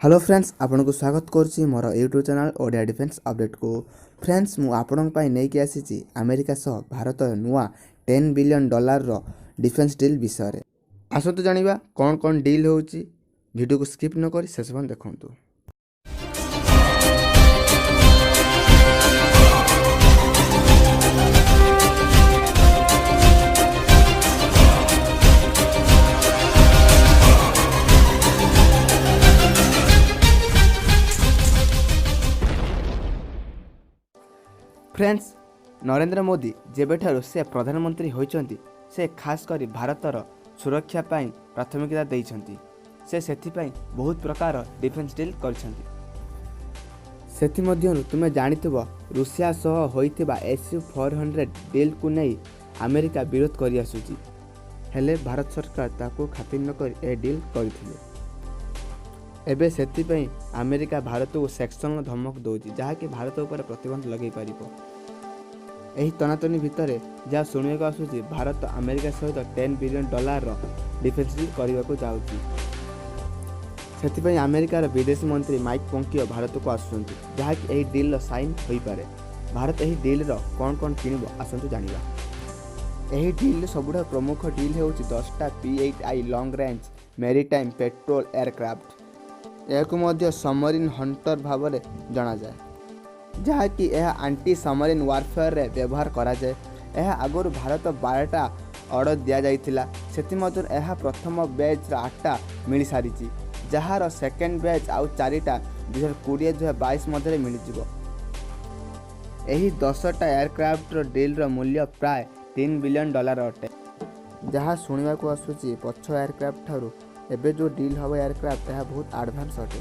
Hello friends, आपन को स्वागत करुच्ची मोर YouTube channel Odia defence update को। फ्रेंड्स, मु आपन नहीं आसी अमेरिका सह भारत नुआ $10 बिलियन डिफेन्स डील विषय। आसतु जानिबा कौन कौन डील होउची। वीडियो को स्किप न करी शेष पर्यंत देखंतु। फ्रेंड्स, नरेंद्र मोदी जेबेठारु से प्रधानमंत्री होइचंती से खास करी भारतर सुरक्षा पाई प्राथमिकता देइछंती। से सेथिपाई बहुत प्रकार डिफेन्स डील करछंती। सेथि मध्यरु तुमे जानिथिबो रूसिया सह होइथिबा SU-400 डील को नै अमेरिका विरोध करि आसुची। हेले भारत सरकार ताको खातिर न करी ए डील करथिले। एबे सेथिपाई अमेरिका भारत को सेक्शन धमक दौची जहाँकि भारत उपर प्रतिबंध लगे पारिबो। एही तनातनी भितर जहाँ शुणा आसूची भारत अमेरिका सहित $10 बिलियन डिफेन्स डील करने को जाऊँगी। सेथिपाई अमेरिकार विदेश मंत्री माइक पोम्पियो भारत को आसुचंती जहाँकि एही डील साइन हो पारे। भारत एही डील कौन कौन किनिबो आसंतु जानिबा। एही डील सबुठा प्रमुख डील हेउची 10टा P-8I long range maritime patrol aircraft. यह मध्य सबमरीन हंटर भाव में जना जाए जहाँकि यह आंटी सबमरीन वारफेयर रे व्यवहार करा जाए। यह आगुरी भारत 12टा ऑर्डर दिया जाइथिला। सेतिमध्य यह प्रथम बैच 8टा मिल सारी जार सेकेंड बैच आउ 4टा 2020-2022 मध्य मिलजिवो। एही 10टा एयरक्राफ्ट डील रो मूल्य प्राय $3 बिलियन अटे। जहाँ शुणा को आसूची पछ एयरक्राफ्ट ठारू एबे जो डील हवा एयरक्राफ्ट यह बहुत एडवांस अटे।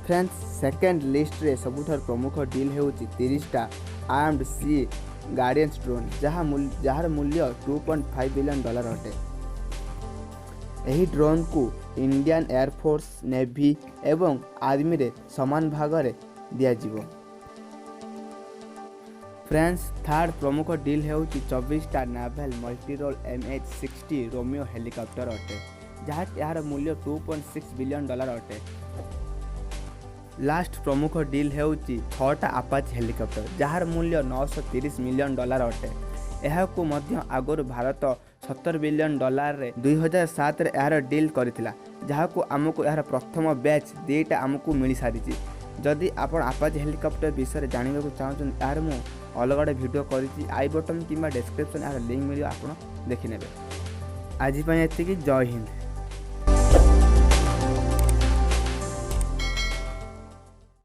फ्रेंड्स, सेकेंड लिस्ट रे सबुठार प्रमुख डील हेउची 30टा आर्म्ड सी गार्डियंस ड्रोन जहार मूल्य $2.5 बिलियन अटे। एही ड्रोन को इंडियन एयरफोर्स, नेवी एवं आर्मी रे समान भाग रे दिया जिवो। फ्रेंड्स, थर्ड प्रमुख डील हेउची 24टा naval multi role MH-60 Romeo helicopter अटे जहाँ यार मूल्य $2.6 बिलियन अटे। लास्ट प्रमुख डील हेउची 6टा अपाचे हेलिकॉप्टर जहार मूल्य $930 मिलियन अटे। यह को मध्य आगुरी भारत $70 बिलियन रे 2007 रे यार डील करथिला जहाँ को आमको यार प्रथम बैच 2टा आमको मिल सारी। जदि आपण अपाचे हेलिकॉप्टर विषय जानने को चाहते यार मु अलग गोटे वीडियो करी आई बटन कि डिस्क्रिप्शन यार लिंक मिले आप देखी नेबे। आज एतिकी। जय हिंद।